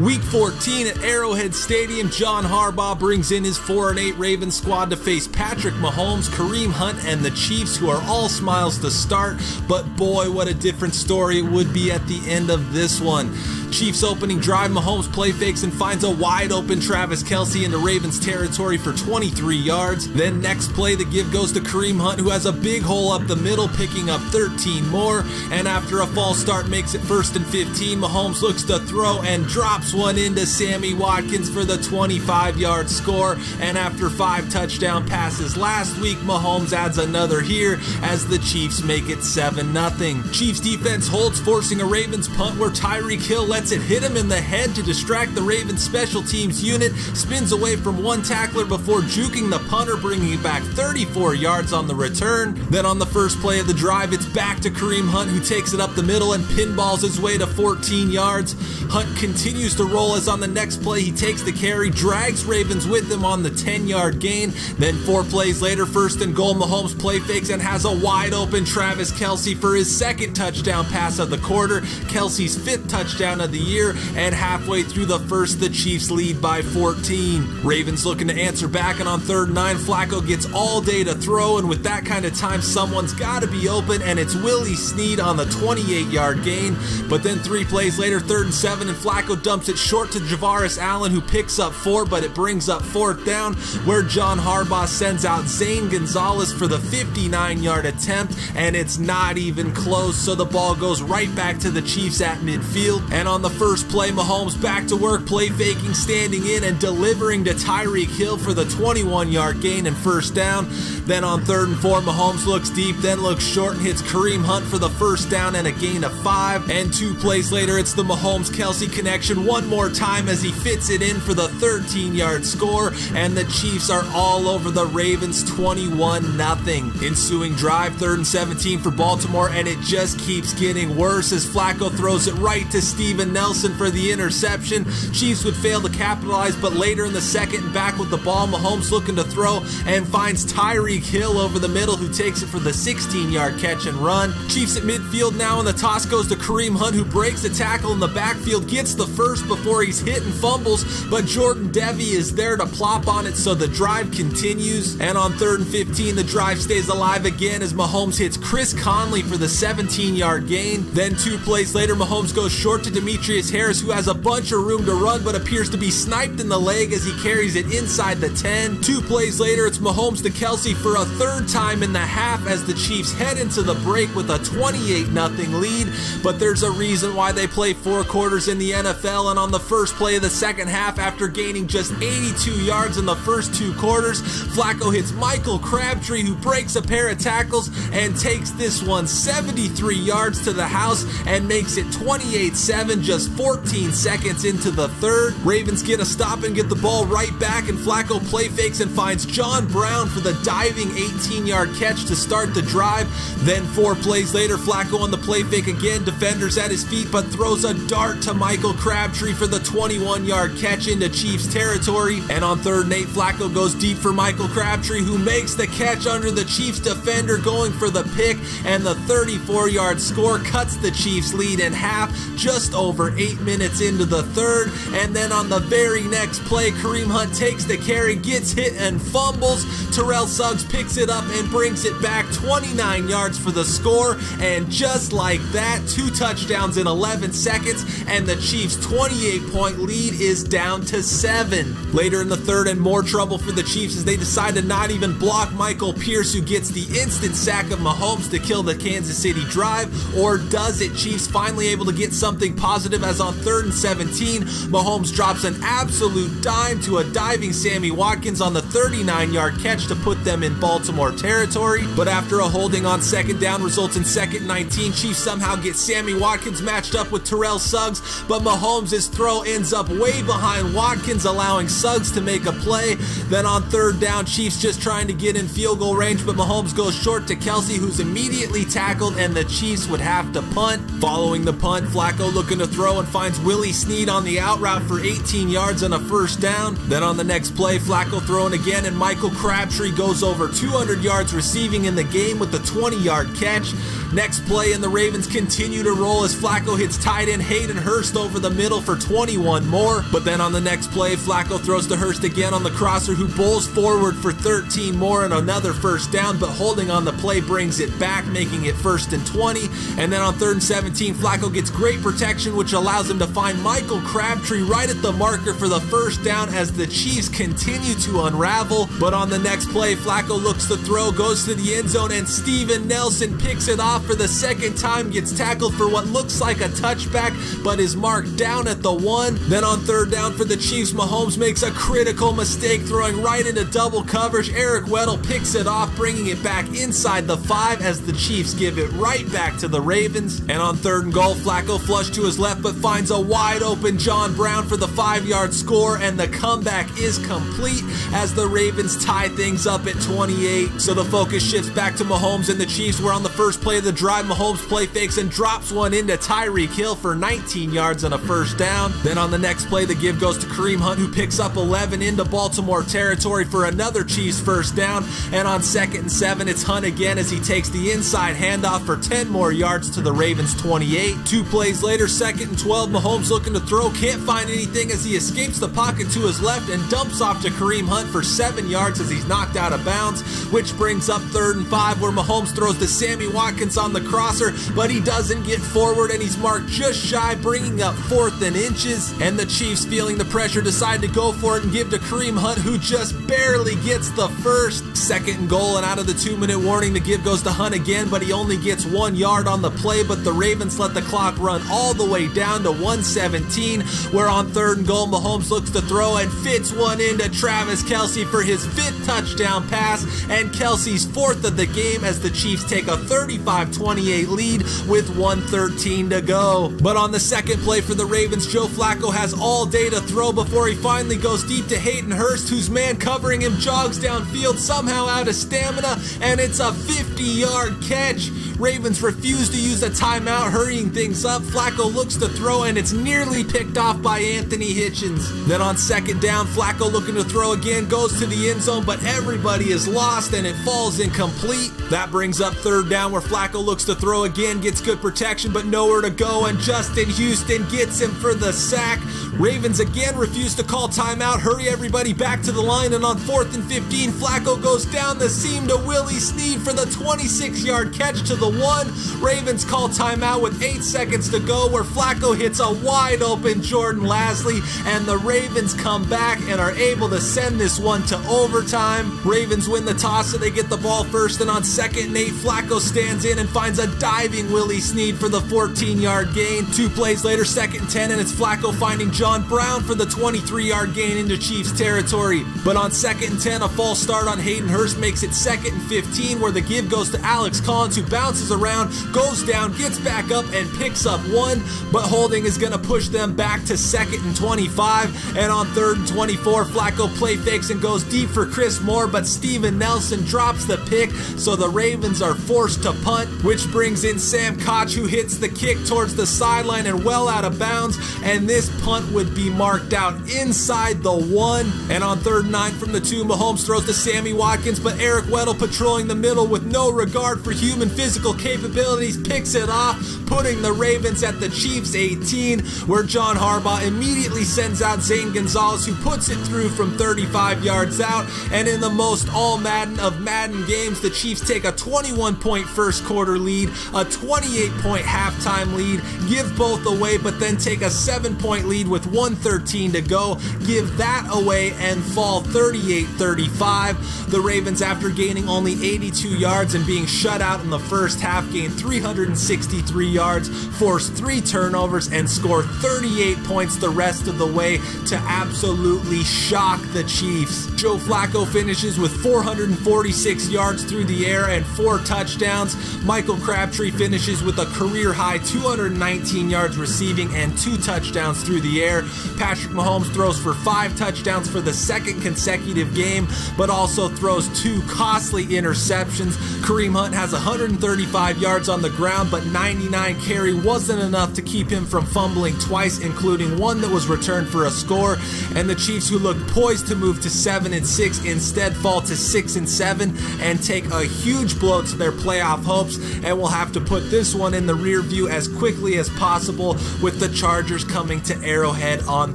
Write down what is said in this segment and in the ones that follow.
Week 14 at Arrowhead Stadium, John Harbaugh brings in his 4-8 Ravens squad to face Patrick Mahomes, Kareem Hunt, and the Chiefs, who are all smiles to start, but boy, what a different story it would be at the end of this one. Chiefs opening drive, Mahomes play fakes and finds a wide open Travis Kelce into Ravens territory for 23 yards. Then next play, the give goes to Kareem Hunt, who has a big hole up the middle, picking up 13 more. And after a false start makes it 1st and 15, Mahomes looks to throw and drops one into Sammy Watkins for the 25-yard score. And after 5 touchdown passes last week, Mahomes adds another here as the Chiefs make it 7-0. Chiefs defense holds, forcing a Ravens punt where Tyreek Hill lets it hit him in the head to distract the Ravens special teams unit, spins away from one tackler before juking the punter, bringing it back 34 yards on the return. Then on the first play of the drive, it's back to Kareem Hunt, who takes it up the middle and pinballs his way to 14 yards. Hunt continues to roll as on the next play he takes the carry, drags Ravens with him on the 10-yard gain. Then 4 plays later, 1st and goal, Mahomes play fakes and has a wide open Travis Kelce for his 2nd touchdown pass of the quarter, Kelce's 5th touchdown of the year, and halfway through the first, the Chiefs lead by 14. Ravens looking to answer back, and on 3rd and 9, Flacco gets all day to throw, and with that kind of time, someone's got to be open, and it's Willie Snead on the 28-yard gain. But then 3 plays later, 3rd and 7, and Flacco dumps it short to Javaris Allen, who picks up 4, but it brings up 4th down, where John Harbaugh sends out Zane Gonzalez for the 59-yard attempt, and it's not even close, so the ball goes right back to the Chiefs at midfield. And on the first play, Mahomes back to work, play faking, standing in, and delivering to Tyreek Hill for the 21-yard gain and 1st down. Then on 3rd and 4, Mahomes looks deep, then looks short and hits Kareem Hunt for the 1st down and a gain of 5. And 2 plays later, it's the Mahomes-Kelce connection one more time as he fits it in for the 13-yard score, and the Chiefs are all over the Ravens 21-0. Ensuing drive, 3rd and 17 for Baltimore, and it just keeps getting worse as Flacco throws it right to Steven Nelson for the interception. Chiefs would fail to capitalize, but later in the 2nd and back with the ball, Mahomes looking to throw and finds Tyreek Hill over the middle, who takes it for the 16-yard catch and run. Chiefs at midfield now, and the toss goes to Kareem Hunt, who breaks a tackle in the backfield, gets the first before he's hit and fumbles, but Jordan Devey is there to plop on it, so the drive continues. And on 3rd and 15, the drive stays alive again as Mahomes hits Chris Conley for the 17-yard gain. Then 2 plays later, Mahomes goes short to Demetrius Harris, who has a bunch of room to run but appears to be sniped in the leg as he carries it inside the 10. 2 plays later, it's Mahomes to Kelce for a 3rd time in the half as the Chiefs head into the break with a 28-0 lead. But there's a reason why they play 4 quarters in the NFL, and on the first play of the 2nd half, after gaining just 82 yards in the first 2 quarters, Flacco hits Michael Crabtree, who breaks a pair of tackles and takes this one 73 yards to the house and makes it 28-7 just 14 seconds into the 3rd. Ravens get a stop and get the ball right back, and Flacco play fakes and finds John Brown for the diving 18-yard catch to start the drive. Then 4 plays later, Flacco on the play fake again, defenders at his feet, but throws a dart to Michael Crabtree for the 21-yard catch into Chiefs territory. And on 3rd and 8, Flacco goes deep for Michael Crabtree, who makes the catch under the Chiefs defender, going for the pick, and the 34-yard score cuts the Chiefs lead in half just over 8 minutes into the 3rd. And then on the very next play, Kareem Hunt takes the carry, gets hit and fumbles. Terrell Suggs picks it up and brings it back 29 yards for the score, and just like that, 2 touchdowns in 11 seconds, and the Chiefs' 28-point lead is down to 7. Later in the 3rd, and more trouble for the Chiefs as they decide to not even block Michael Pierce, who gets the instant sack of Mahomes to kill the Kansas City drive. Or does it? Chiefs finally able to get something positive as on 3rd and 17, Mahomes drops an absolute dime to a diving Sammy Watkins on the 39-yard catch to put them in Baltimore territory. But after a holding on 2nd down results in 2nd and 19, Chiefs somehow get Sammy Watkins matched up with Terrell Suggs, but Mahomes' throw ends up way behind Watkins, allowing Suggs to make a play. Then on 3rd down, Chiefs just trying to get in field goal range, but Mahomes goes short to Kelce, who's immediately tackled, and the Chiefs would have to punt. Following the punt, Flacco looking to throw and finds Willie Snead on the out route for 18 yards and a first down. Then on the next play, Flacco throwing again, and Michael Crabtree goes over 200 yards receiving in the game with a 20-yard catch. Next play, and the Ravens continue to roll as Flacco hits tight end Hayden Hurst over the middle for 21 more. But then on the next play, Flacco throws to Hurst again on the crosser, who bowls forward for 13 more and another first down, but holding on the play brings it back, making it 1st and 20. And then on 3rd and 17, Flacco gets great protection, which allows him to find Michael Crabtree right at the marker for the first down as the Chiefs continue to unravel. But on the next play, Flacco looks to throw, goes to the end zone, and Steven Nelson picks it off for the second time, gets tackled for what looks like a touchback, but is marked down at the 1. Then on 3rd down for the Chiefs, Mahomes makes a critical mistake, throwing right into double coverage. Eric Weddle picks it off, bringing it back inside the 5 as the Chiefs give it right back to the Ravens. And on 3rd and goal, Flacco flushed to his left, but finds a wide open John Brown for the 5-yard score, and the comeback is complete as the Ravens tie things up at 28. So the focus shifts back to Mahomes and the Chiefs, where on the first play of the drive, Mahomes play fakes and drops one into Tyreek Hill for 19 yards and a first down. Then on the next play, the give goes to Kareem Hunt, who picks up 11 into Baltimore territory for another Chiefs first down. And on 2nd and 7, it's Hunt again as he takes the inside handoff for 10 more yards to the Ravens 28. 2 plays later, 2nd and 12, Mahomes looking to throw, can't find anything as he escapes the pocket to his left and dumps off to Kareem Hunt for 7 yards as he's knocked out of bounds, which brings up 3rd and 5, where Mahomes throws to Sammy Watkins on the crosser, but he doesn't get forward and he's marked just shy, bringing up 4th and inches. And the Chiefs, feeling the pressure, decide to go for it and give to Kareem Hunt, who just barely gets the first. 2nd and goal, and out of the 2-minute warning, the give goes to Hunt again, but he only gets 1 yard on the play. But the Ravens let the clock run all the way down to 1:17, where on 3rd and goal, Mahomes looks to throw and fits one into Travis Kelce for his 5th touchdown pass, and Kelce's 4th of the game as the Chiefs take a 35-28 lead with 1:13 to go. But on the second play for the Ravens, Joe Flacco has all day to throw before he finally goes deep to Hayden Hurst, whose man covering him jogs downfield, somehow out of stamina, and it's a 50-yard catch. Ravens refuse to use a timeout, hurrying things up. Flacco looks to throw, and it's nearly picked off by Anthony Hitchens. Then on 2nd down, Flacco looking to throw again, goes to the end zone, but everybody is lost and it falls incomplete. That brings up 3rd down, where Flacco looks to throw again, gets good protection but nowhere to go, and Justin Houston gets him for the sack. Ravens again refuse to call timeout, hurry everybody back to the line, and on 4th and 15, Flacco goes down the seam to Willie Snead for the 26-yard catch to the 1. Ravens call timeout with 8 seconds to go, where Flacco hits a wide open Jordan Lasley, and the Ravens come back and are able to send this one to overtime. Ravens win the toss, so they get the ball first, and on 2nd and 8, Flacco stands in and finds a diving Willie Snead for the 14-yard gain. 2 plays later, 2nd and 10, and it's Flacco finding John Brown for the 23-yard gain into Chiefs territory. But on 2nd and 10, a false start on Hayden Hurst makes it 2nd and 15, where the give goes to Alex Collins, who bounces around, goes down, gets back up, and picks up 1, but holding is going to push them back to 2nd and 25. And on 3rd and 24, Flacco play fakes and goes deep for Chris Moore, but Steven Nelson drops the pick, so the Ravens are forced to punt, which brings in Sam Koch, who hits the kick towards the sideline and well out of bounds, and this punt would be marked out inside the 1. And on 3rd and 9 from the 2, Mahomes throws to Sammy Watkins, but Eric Weddle, patrolling the middle with no regard for human physical capabilities, picks it off, putting the Ravens at the Chiefs 18, where John Harbaugh immediately sends out Zane Gonzalez, who puts it through from 35 yards out. And in the most All Madden of Madden games, the Chiefs take a 21-point first quarter lead, a 28-point halftime lead, give both away, but then take a 7-point lead with 1:13 to go, give that away, and fall 38-35. The Ravens, after gaining only 82 yards and being shut out in the first half, gain 363 yards, force 3 turnovers, and score 38 points the rest of the way to absolutely shock the Chiefs. Joe Flacco finishes with 446 yards through the air and 4 touchdowns. Michael Crabtree finishes with a career-high 219 yards receiving and 2 touchdowns through the air. Patrick Mahomes throws for 5 touchdowns for the 2nd consecutive game, but also throws 2 costly interceptions. Kareem Hunt has 135 yards on the ground, but 99 carry wasn't enough to keep keep him from fumbling twice, including one that was returned for a score, and the Chiefs, who looked poised to move to 7-6, instead fall to 6-7 and take a huge blow to their playoff hopes, and will have to put this one in the rear view as quickly as possible, with the Chargers coming to Arrowhead on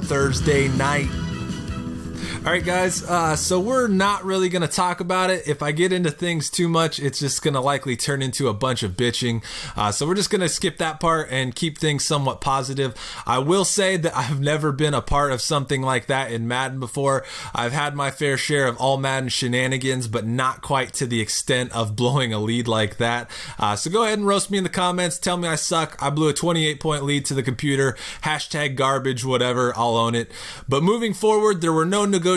Thursday night. Alright guys, so we're not really going to talk about it. If I get into things too much, it's just going to likely turn into a bunch of bitching. So we're just going to skip that part and keep things somewhat positive. I will say that I've never been a part of something like that in Madden before. I've had my fair share of All Madden shenanigans, but not quite to the extent of blowing a lead like that. So go ahead and roast me in the comments. Tell me I suck. I blew a 28-point lead to the computer. Hashtag garbage, whatever. I'll own it. But moving forward, there were no negotiations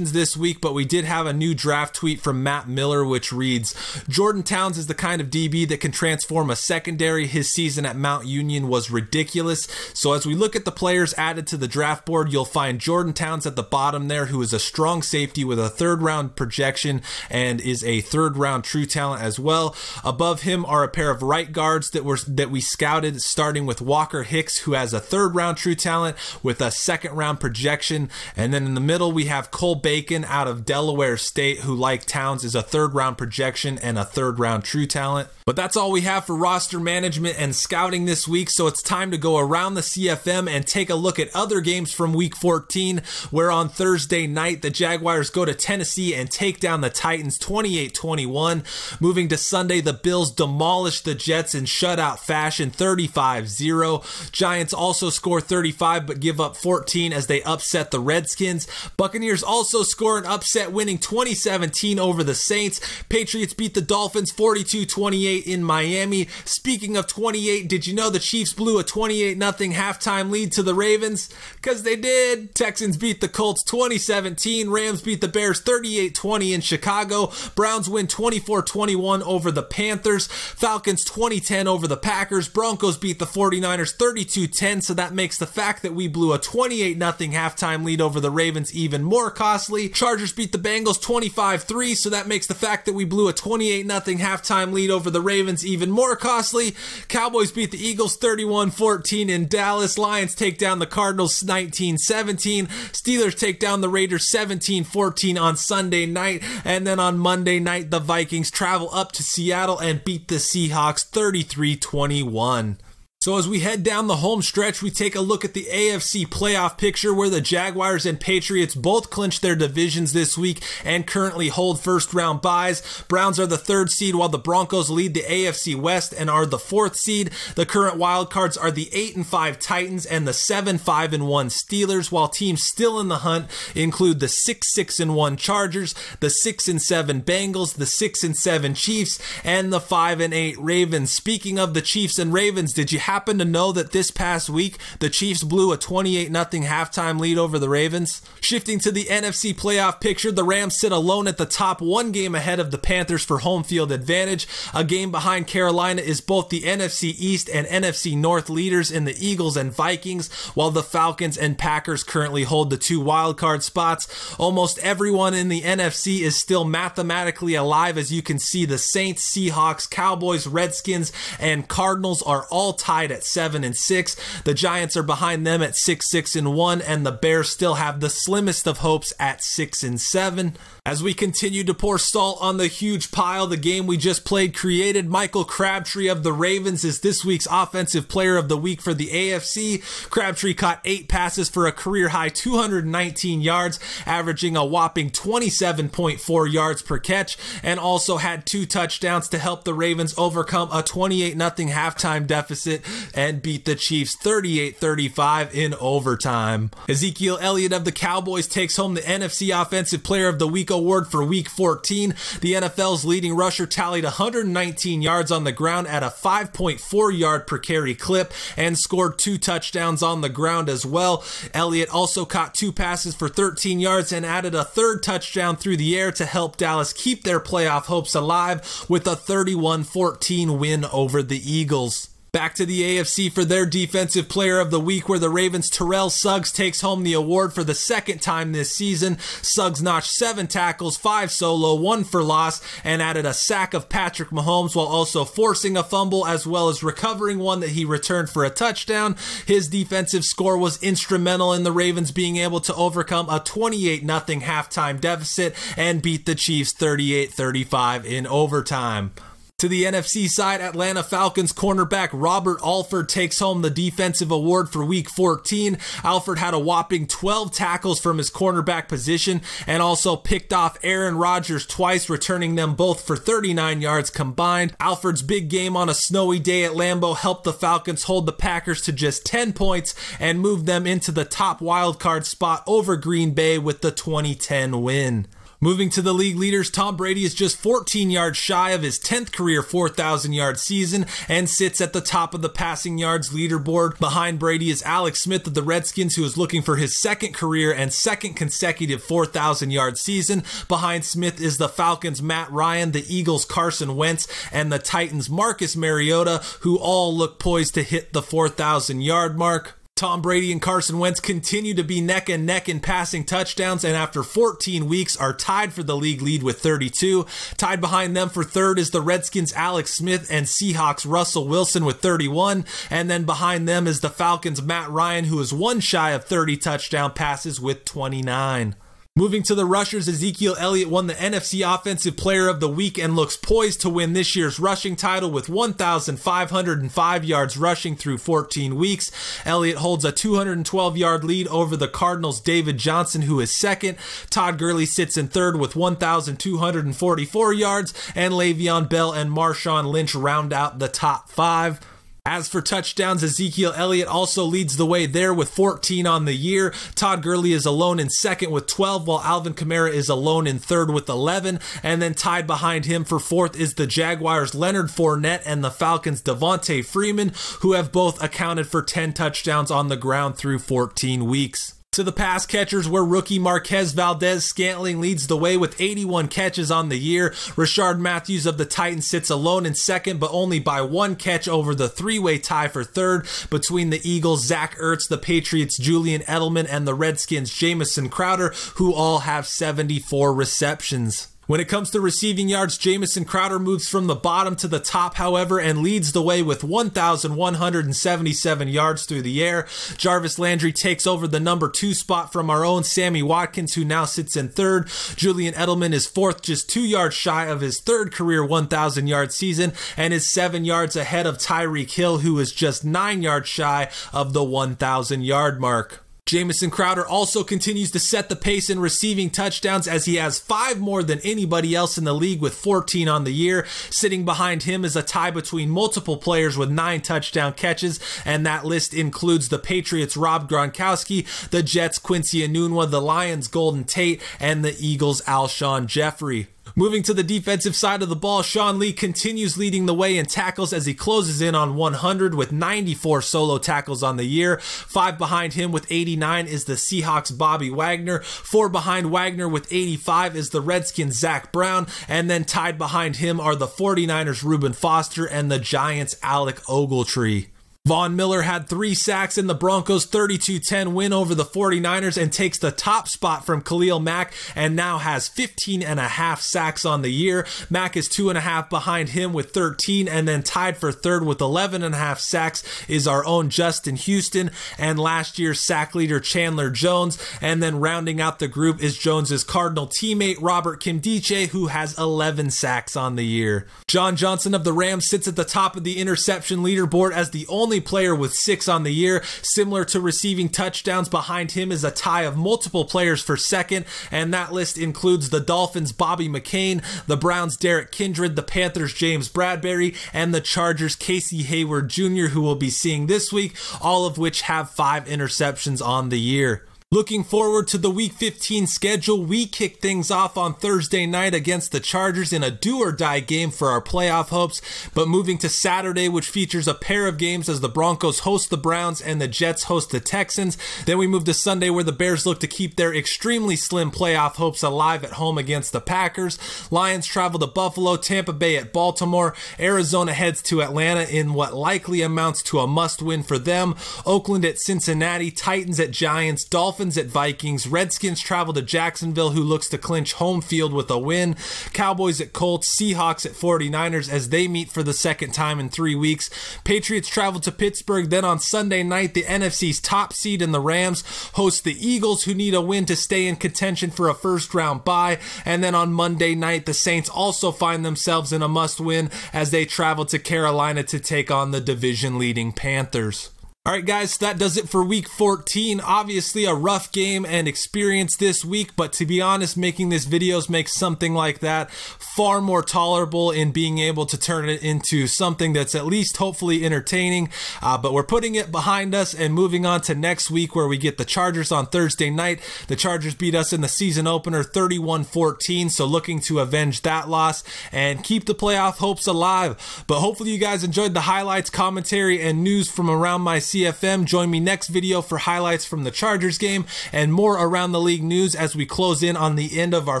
this week, but we did have a new draft tweet from Matt Miller, which reads, Jordan Towns is the kind of DB that can transform a secondary. His season at Mount Union was ridiculous. So as we look at the players added to the draft board, you'll find Jordan Towns at the bottom there, who is a strong safety with a third-round projection and is a third-round true talent as well. Above him are a pair of right guards that we scouted, starting with Walker Hicks, who has a third-round true talent with a second-round projection. And then in the middle, we have Cole Bacon out of Delaware State, who, like Towns, is a third-round projection and a third-round true talent. But that's all we have for roster management and scouting this week, so it's time to go around the CFM and take a look at other games from Week 14, where on Thursday night, the Jaguars go to Tennessee and take down the Titans 28-21. Moving to Sunday, the Bills demolish the Jets in shutout fashion 35-0. Giants also score 35 but give up 14 as they upset the Redskins. Buccaneers also score an upset, winning 2017 over the Saints. Patriots beat the Dolphins 42-28 in Miami. Speaking of 28, did you know the Chiefs blew a 28-0 halftime lead to the Ravens? Because they did. Texans beat the Colts 2017. Rams beat the Bears 38-20 in Chicago. Browns win 24-21 over the Panthers. Falcons 20-10 over the Packers. Broncos beat the 49ers 32-10, so that makes the fact that we blew a 28-0 halftime lead over the Ravens even more costly. Chargers beat the Bengals 25-3, so that makes the fact that we blew a 28-0 halftime lead over the Ravens even more costly. Cowboys beat the Eagles 31-14 in Dallas. Lions take down the Cardinals 19-17. Steelers take down the Raiders 17-14 on Sunday night. And then on Monday night, the Vikings travel up to Seattle and beat the Seahawks 33-21. So as we head down the home stretch, we take a look at the AFC playoff picture, where the Jaguars and Patriots both clinched their divisions this week and currently hold first-round byes. Browns are the 3rd seed, while the Broncos lead the AFC West and are the 4th seed. The current wildcards are the 8-5 Titans and the 7-5-1 Steelers, while teams still in the hunt include the 6-6-1 Chargers, the 6-7 Bengals, the 6-7 Chiefs, and the 5-8 Ravens. Speaking of the Chiefs and Ravens, did you happen to know that this past week, the Chiefs blew a 28-0 halftime lead over the Ravens? Shifting to the NFC playoff picture, the Rams sit alone at the top, 1 game ahead of the Panthers for home field advantage. A game behind Carolina is both the NFC East and NFC North leaders in the Eagles and Vikings, while the Falcons and Packers currently hold the 2 wildcard spots. Almost everyone in the NFC is still mathematically alive, as you can see the Saints, Seahawks, Cowboys, Redskins, and Cardinals are all tied at 7-6. The Giants are behind them at 6-6-1, and the Bears still have the slimmest of hopes at 6-7. As we continue to pour salt on the huge pile the game we just played created, Michael Crabtree of the Ravens is this week's Offensive Player of the Week for the AFC. Crabtree caught 8 passes for a career-high 219 yards, averaging a whopping 27.4 yards per catch, and also had 2 touchdowns to help the Ravens overcome a 28-0 halftime deficit and beat the Chiefs 38-35 in overtime. Ezekiel Elliott of the Cowboys takes home the NFC Offensive Player of the Week award for Week 14. The NFL's leading rusher tallied 119 yards on the ground at a 5.4 yard per carry clip and scored 2 touchdowns on the ground as well. Elliott also caught 2 passes for 13 yards and added a 3rd touchdown through the air to help Dallas keep their playoff hopes alive with a 31-14 win over the Eagles. Back to the AFC for their Defensive Player of the Week, where the Ravens' Terrell Suggs takes home the award for the second time this season. Suggs notched 7 tackles, 5 solo, 1 for loss, and added a sack of Patrick Mahomes while also forcing a fumble as well as recovering one that he returned for a touchdown. His defensive score was instrumental in the Ravens being able to overcome a 28-0 halftime deficit and beat the Chiefs 38-35 in overtime. To the NFC side, Atlanta Falcons cornerback Robert Alford takes home the defensive award for Week 14. Alford had a whopping 12 tackles from his cornerback position and also picked off Aaron Rodgers twice, returning them both for 39 yards combined. Alford's big game on a snowy day at Lambeau helped the Falcons hold the Packers to just 10 points and move them into the top wildcard spot over Green Bay with the 2010 win. Moving to the league leaders, Tom Brady is just 14 yards shy of his 10th career 4,000-yard season and sits at the top of the passing yards leaderboard. Behind Brady is Alex Smith of the Redskins, who is looking for his second career and second consecutive 4,000-yard season. Behind Smith is the Falcons' Matt Ryan, the Eagles' Carson Wentz, and the Titans' Marcus Mariota, who all look poised to hit the 4,000-yard mark. Tom Brady and Carson Wentz continue to be neck and neck in passing touchdowns, and after 14 weeks are tied for the league lead with 32. Tied behind them for third is the Redskins' Alex Smith and Seahawks' Russell Wilson with 31, and then behind them is the Falcons' Matt Ryan, who is one shy of 30 touchdown passes with 29. Moving to the rushers, Ezekiel Elliott won the NFC Offensive Player of the Week and looks poised to win this year's rushing title with 1,505 yards rushing through 14 weeks. Elliott holds a 212-yard lead over the Cardinals' David Johnson, who is second. Todd Gurley sits in third with 1,244 yards, and Le'Veon Bell and Marshawn Lynch round out the top 5. As for touchdowns, Ezekiel Elliott also leads the way there with 14 on the year. Todd Gurley is alone in second with 12, while Alvin Kamara is alone in third with 11. And then tied behind him for fourth is the Jaguars' Leonard Fournette and the Falcons' Devontae Freeman, who have both accounted for 10 touchdowns on the ground through 14 weeks. To the pass catchers, where rookie Marquez Valdes-Scantling leads the way with 81 catches on the year. Rashard Matthews of the Titans sits alone in second, but only by 1 catch over the three-way tie for third between the Eagles' Zach Ertz, the Patriots' Julian Edelman, and the Redskins' Jamison Crowder, who all have 74 receptions. When it comes to receiving yards, Jamison Crowder moves from the bottom to the top, however, and leads the way with 1,177 yards through the air. Jarvis Landry takes over the number 2 spot from our own Sammy Watkins, who now sits in third. Julian Edelman is fourth, just 2 yards shy of his third career 1,000-yard season, and is 7 yards ahead of Tyreek Hill, who is just 9 yards shy of the 1,000-yard mark. Jamison Crowder also continues to set the pace in receiving touchdowns, as he has 5 more than anybody else in the league with 14 on the year. Sitting behind him is a tie between multiple players with 9 touchdown catches, and that list includes the Patriots' Rob Gronkowski, the Jets' Quincy Enunwa, the Lions' Golden Tate, and the Eagles' Alshon Jeffrey. Moving to the defensive side of the ball, Sean Lee continues leading the way in tackles as he closes in on 100 with 94 solo tackles on the year. 5 behind him with 89 is the Seahawks' Bobby Wagner. 4 behind Wagner with 85 is the Redskins' Zach Brown. And then tied behind him are the 49ers' Reuben Foster and the Giants' Alec Ogletree. Von Miller had 3 sacks in the Broncos' 32-10 win over the 49ers and takes the top spot from Khalil Mack and now has 15.5 sacks on the year. Mack is 2.5 behind him with 13, and then tied for third with 11.5 sacks is our own Justin Houston and last year's sack leader Chandler Jones. And then rounding out the group is Jones's Cardinal teammate Robert Kimdiche, who has 11 sacks on the year. John Johnson of the Rams sits at the top of the interception leaderboard as the only player with 6 on the year. Similar to receiving touchdowns, behind him is a tie of multiple players for second, and that list includes the Dolphins' Bobby McCain, the Browns' Derek Kindred, the Panthers' James Bradbury, and the Chargers' Casey Hayward Jr., who we'll be seeing this week, all of which have 5 interceptions on the year. Looking forward to the Week 15 schedule, we kick things off on Thursday night against the Chargers in a do-or-die game for our playoff hopes, but moving to Saturday, which features a pair of games as the Broncos host the Browns and the Jets host the Texans. Then we move to Sunday, where the Bears look to keep their extremely slim playoff hopes alive at home against the Packers. Lions travel to Buffalo, Tampa Bay at Baltimore. Arizona heads to Atlanta in what likely amounts to a must-win for them. Oakland at Cincinnati, Titans at Giants, Dolphins at Vikings, Redskins travel to Jacksonville, who looks to clinch home field with a win, Cowboys at Colts, Seahawks at 49ers as they meet for the second time in 3 weeks, Patriots travel to Pittsburgh. Then on Sunday night, the NFC's top seed in the Rams host the Eagles, who need a win to stay in contention for a first-round bye, and then on Monday night, the Saints also find themselves in a must-win as they travel to Carolina to take on the division-leading Panthers. Alright guys, so that does it for Week 14. Obviously a rough game and experience this week, but to be honest, making this videos makes something like that far more tolerable in being able to turn it into something that's at least hopefully entertaining. But we're putting it behind us and moving on to next week, where we get the Chargers on Thursday night. The Chargers beat us in the season opener 31-14, so looking to avenge that loss and keep the playoff hopes alive. But hopefully you guys enjoyed the highlights, commentary, and news from around my CFM. Join me next video for highlights from the Chargers game and more around the league news as we close in on the end of our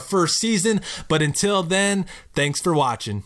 first season. But until then, thanks for watching.